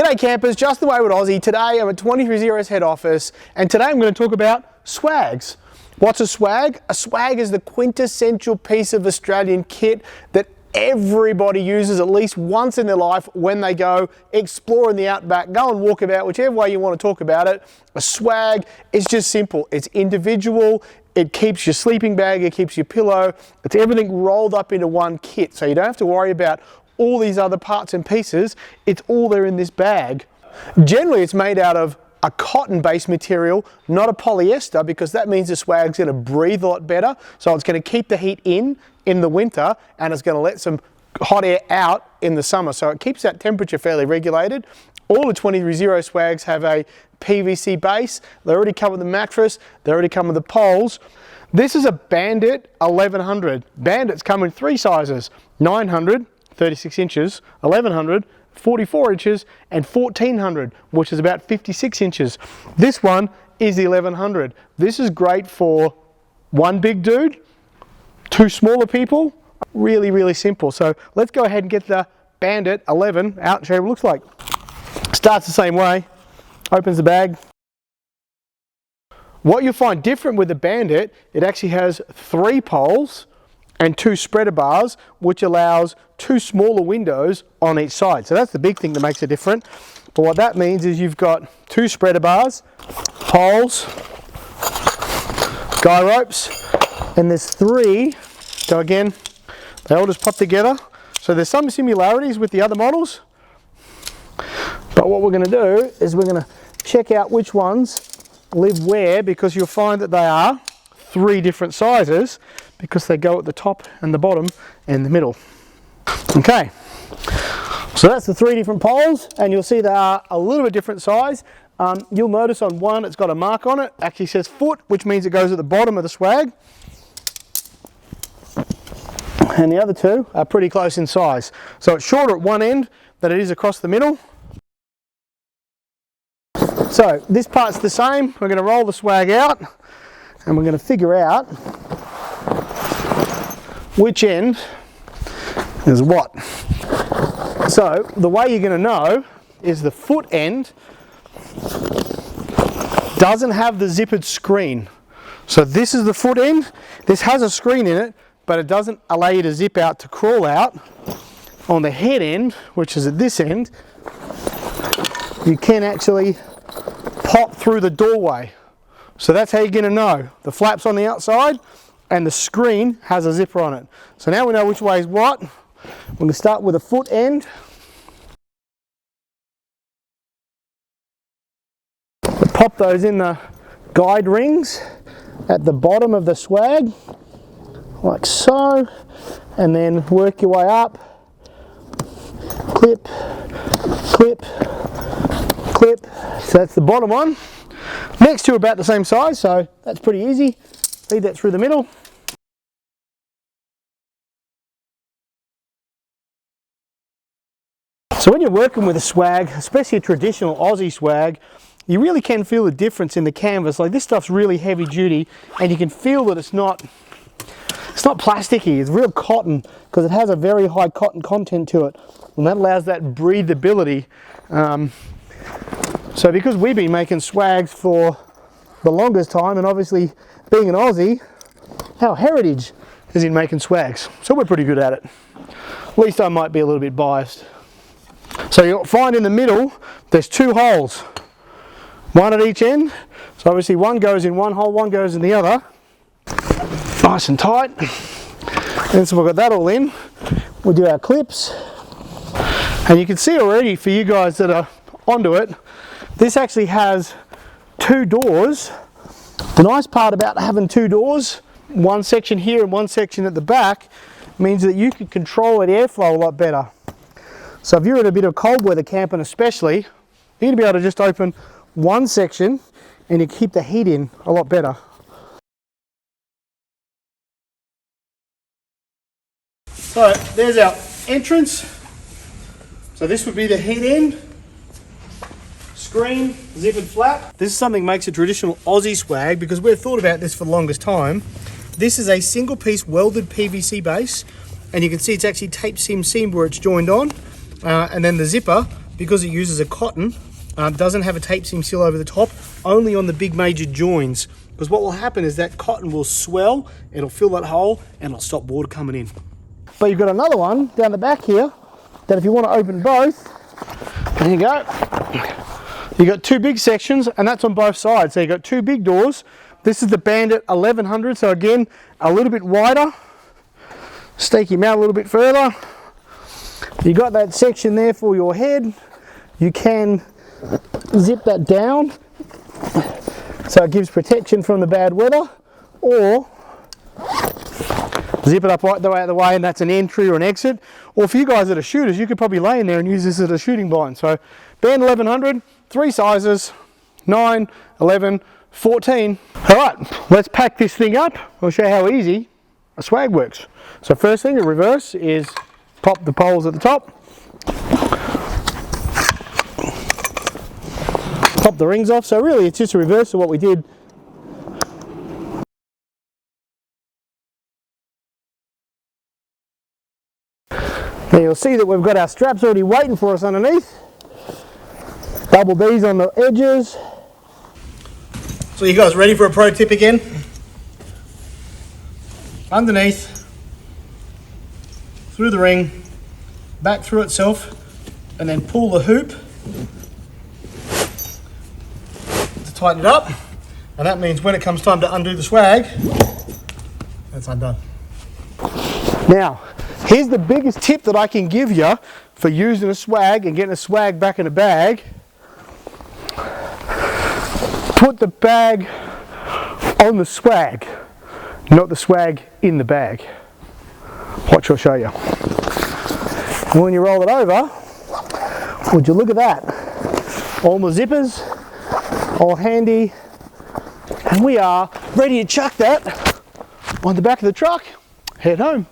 G'day campers, Just the Way with Aussie. Today I'm at 230's head office and today I'm going to talk about swags. What's a swag? A swag is the quintessential piece of Australian kit that everybody uses at least once in their life when they go explore in the outback, go and walk about, whichever way you want to talk about it. A swag is just simple. It's individual. It keeps your sleeping bag, it keeps your pillow. It's everything rolled up into one kit, so you don't have to worry about all these other parts and pieces. It's all there in this bag. Generally it's made out of a cotton-based material, not a polyester, because that means the swag's going to breathe a lot better. So it's going to keep the heat in the winter and it's going to let some hot air out in the summer. So it keeps that temperature fairly regulated. All the 230 swags have a PVC base. They already come with the mattress. They already come with the poles. This is a Bandit 1100. Bandits come in three sizes: 900, 36 inches, 1100, 44 inches, and 1400, which is about 56 inches. This one is the 1100. This is great for one big dude, two smaller people. Really, really simple. So let's go ahead and get the Bandit 11 out and show you what it looks like. Starts the same way, opens the bag. What you'll find different with the Bandit, it actually has 3 poles and 2 spreader bars, which allows 2 smaller windows on each side. So that's the big thing that makes it different. But what that means is you've got 2 spreader bars, poles, guy ropes, and there's 3. So again, they all just pop together. So there's some similarities with the other models. But what we're going to do is we're going to check out which ones live where, because you'll find that they are 3 different sizes, because they go at the top and the bottom and the middle. Okay, so that's the 3 different poles, and you'll see they are a little bit different size. You'll notice on one it's got a mark on it, actually says foot, which means it goes at the bottom of the swag. And the other 2 are pretty close in size. So it's shorter at one end than it is across the middle. So this part's the same. We're going to roll the swag out and we're going to figure out which end is what. So the way you're going to know is the foot end doesn't have the zippered screen. So this is the foot end. This has a screen in it, but it doesn't allow you to zip out to crawl out. On the head end, which is at this end, you can actually pop through the doorway. So that's how you're going to know. The flap's on the outside and the screen has a zipper on it. So now we know which way is what. We're going to start with the foot end. We pop those in the guide rings at the bottom of the swag, like so, and then work your way up. Clip, clip, clip. So that's the bottom one. Next 2 are about the same size, so that's pretty easy. Feed that through the middle. So when you're working with a swag, especially a traditional Aussie swag, you really can feel the difference in the canvas. Like, this stuff's really heavy duty and you can feel that it's not plasticky, it's real cotton, because it has a very high cotton content to it, and that allows that breathability. So because we've been making swags for the longest time, and obviously being an Aussie, our heritage is in making swags, so we're pretty good at it. At least I might be a little bit biased. So you'll find in the middle there's 2 holes, one at each end. So obviously one goes in one hole, one goes in the other. Nice and tight. And so we've got that all in. We'll do our clips. And you can see already, for you guys that are onto it, this actually has 2 doors. The nice part about having 2 doors, one section here and one section at the back, means that you can control the airflow a lot better. So if you're in a bit of cold weather camping especially, you're going to be able to just open one section and you keep the heat in a lot better. So there's our entrance. So this would be the head end. Screen, zippered flap. This is something that makes a traditional Aussie swag, because we've thought about this for the longest time. This is a single piece welded PVC base, and you can see it's actually tape seam where it's joined on. And then the zipper because it uses a cotton, doesn't have a tape seam seal over the top, only on the big major joins. Because what will happen is that cotton will swell, it'll fill that hole, and it'll stop water coming in. But you've got another one down the back here, that if you want to open both, there you go. You've got two big sections, and that's on both sides. So you've got two big doors. This is the Bandit 1100, so again, a little bit wider. Stake him out a little bit further. You got that section there for your head. You can zip that down so it gives protection from the bad weather, or zip it up right the way out of the way, and that's an entry or an exit. Or for you guys that are shooters, you could probably lay in there and use this as a shooting blind. So Band 1100, 3 sizes, 9, 11, 14. All right, let's pack this thing up. I'll show you how easy a swag works. So first thing, the reverse is pop the poles at the top, pop the rings off. So really it's just a reverse of what we did. Now you'll see that we've got our straps already waiting for us underneath. Double D's on the edges. So you guys ready for a pro tip again? Underneath, through the ring, back through itself, and then pull the hoop to tighten it up. And that means when it comes time to undo the swag, it's undone. Now, here's the biggest tip that I can give you for using a swag and getting a swag back in a bag. Put the bag on the swag, not the swag in the bag. Watch, I'll show you. When you roll it over, would you look at that? All the zippers, all handy, and we are ready to chuck that on the back of the truck, head home.